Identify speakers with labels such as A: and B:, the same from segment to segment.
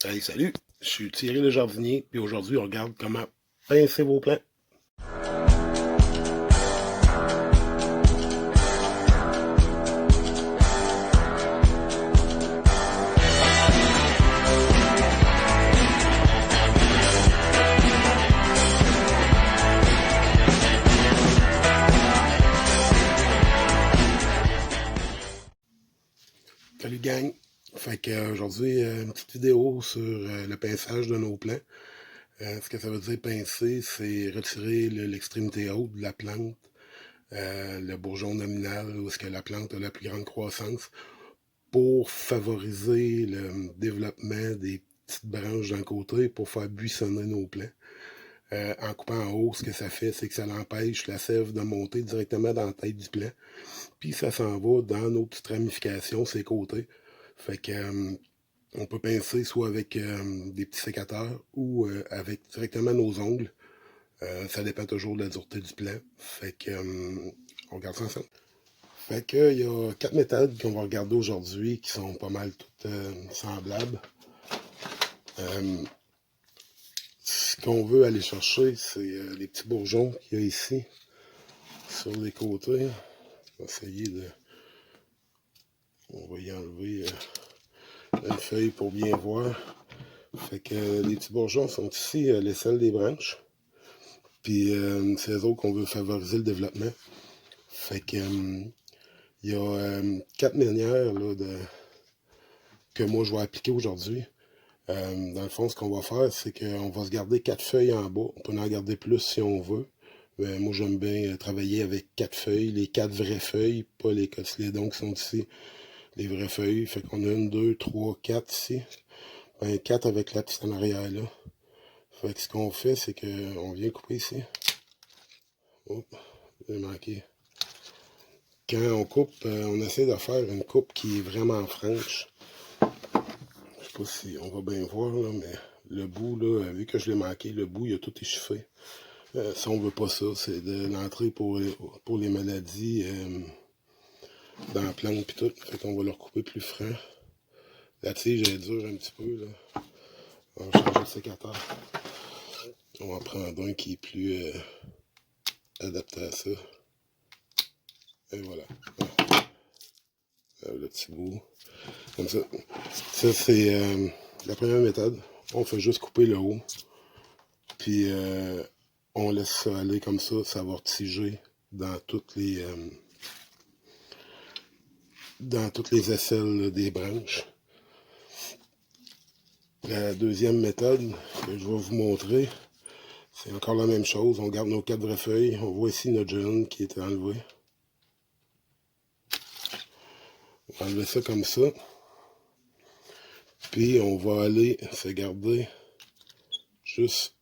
A: Hey, salut, je suis Thierry le jardinier, puis aujourd'hui on regarde comment pincer vos plants. Salut gang, fait que aujourd'hui une petite vidéo sur le pinçage de nos plants. Ce que ça veut dire pincer, c'est retirer l'extrémité haute de la plante, le bourgeon nominal où est-ce que la plante a la plus grande croissance, pour favoriser le développement des petites branches d'un côté pour faire buissonner nos plants. En coupant en haut, ce que ça fait, c'est que ça empêche la sève de monter directement dans la tête du plant. Puis ça s'en va dans nos petites ramifications, ses côtés. Fait que on peut pincer soit avec des petits sécateurs ou avec directement nos ongles. Ça dépend toujours de la dureté du plant. Fait que on regarde ça ensemble. Fait que il y a 4 méthodes qu'on va regarder aujourd'hui qui sont pas mal toutes semblables. Ce qu'on veut aller chercher, c'est les petits bourgeons qu'il y a ici sur les côtés. On va essayer de... On va y enlever une feuille pour bien voir. Fait que les petits bourgeons sont ici, les selles des branches. Puis c'est eux autres qu'on veut favoriser le développement. Fait que il y a 4 manières là, que moi je vais appliquer aujourd'hui. Dans le fond, ce qu'on va faire, c'est qu'on va se garder 4 feuilles en bas. On peut en garder plus si on veut. Mais moi, j'aime bien travailler avec 4 feuilles, les 4 vraies feuilles, pas les cotylédons qui sont ici. Les vraies feuilles. Fait qu'on a 1, 2, 3, 4 ici. Ben, 4 avec la petite en arrière là. Fait que ce qu'on fait, c'est qu'on vient couper ici. Hop, j'ai manqué. Quand on coupe, on essaie de faire une coupe qui est vraiment franche. Je sais pas si on va bien voir, là, mais le bout, là, vu que je l'ai manqué, le bout, il a tout échauffé. Ça, on veut pas ça. C'est de l'entrée pour les maladies dans la plante et tout. Fait qu'on va le recouper plus franc. La tige, elle est dure un petit peu, là. On va changer de sécateur. On va en prendre un qui est plus adapté à ça. Et voilà. Le petit bout. Comme ça. Ça, c'est la première méthode. On fait juste couper le haut. Puis on laisse ça aller comme ça. Ça va tiger dans toutes les aisselles des branches. La deuxième méthode que je vais vous montrer, c'est encore la même chose. On garde nos 4 vraies feuilles. On voit ici notre jaune qui est enlevé. On va enlever ça comme ça. Puis on va aller se garder juste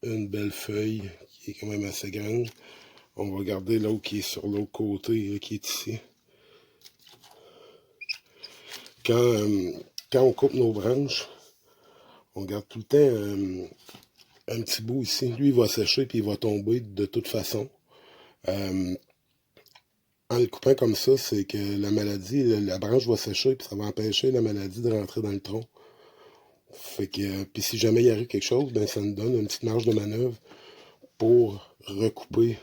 A: une belle feuille qui est quand même assez grande. On va garder l'autre qui est sur l'autre côté, là, qui est ici. Quand on coupe nos branches, on garde tout le temps un petit bout ici. Lui, il va sécher puis il va tomber de toute façon. En le coupant comme ça, c'est que la maladie, la branche va sécher puis ça va empêcher la maladie de rentrer dans le tronc. Fait que, puis si jamais il arrive quelque chose, ben ça nous donne une petite marge de manœuvre pour recouper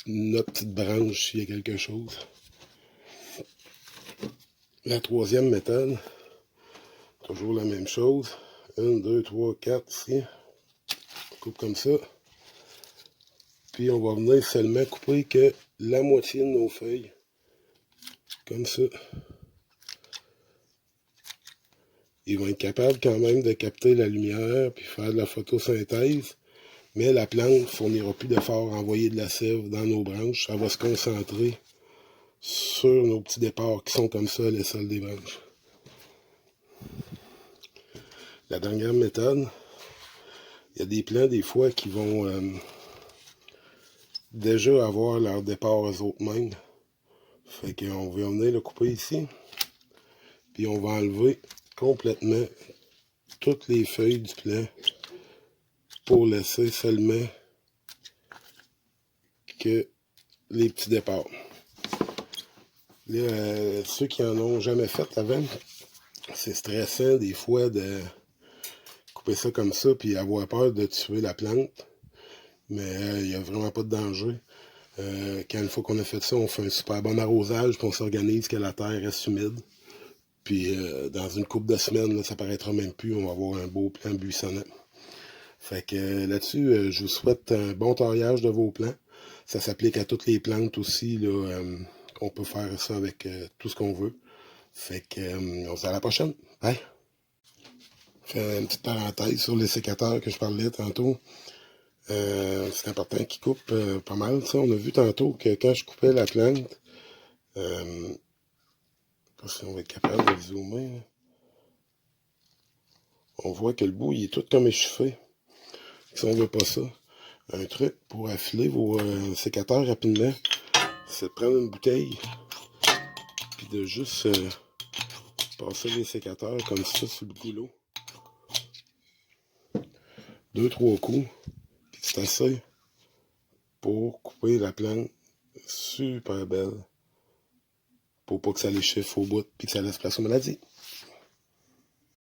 A: notre petite branche s'il y a quelque chose. La troisième méthode, toujours la même chose. 1, 2, 3, 4 ici. On coupe comme ça. Puis on va venir seulement couper que la moitié de nos feuilles. Comme ça. Ils vont être capables quand même de capter la lumière puis faire de la photosynthèse. Mais la plante ne fournira plus d'efforts à envoyer de la sève dans nos branches. Ça va se concentrer sur nos petits départs qui sont comme ça à l'aisselle des branches. La dernière méthode, il y a des plants des fois qui vont déjà avoir leur départ eux autres mêmes. Fait qu'on va venir le couper ici. Puis on va enlever complètement toutes les feuilles du plant pour laisser seulement que les petits départs. Là, ceux qui en ont jamais fait avant, c'est stressant des fois de couper ça comme ça puis avoir peur de tuer la plante. Mais il n'y a vraiment pas de danger. Quand une fois qu'on a fait ça, on fait un super bon arrosage, puis on s'organise que la terre reste humide. Puis dans une couple de semaines, là, ça paraîtra même plus, on va avoir un beau plant buissonnant. Fait que là-dessus, je vous souhaite un bon taillage de vos plants. Ça s'applique à toutes les plantes aussi. Là, on peut faire ça avec tout ce qu'on veut. Fait que on se dit à la prochaine. Bye! Je fais une petite parenthèse sur les sécateurs que je parlais tantôt. C'est important qu'ils coupent pas mal. Ça, on a vu tantôt que quand je coupais la plante, je sais pas si on va être capable de zoomer. Là. On voit que le bout, il est tout comme échauffé. Si on veut pas ça, un truc pour affiler vos sécateurs rapidement, c'est de prendre une bouteille puis de juste passer les sécateurs comme ça sur le goulot. 2-3 coups, puis c'est assez pour couper la plante super belle pour pas que ça les chiffre au bout puis que ça laisse place aux maladies.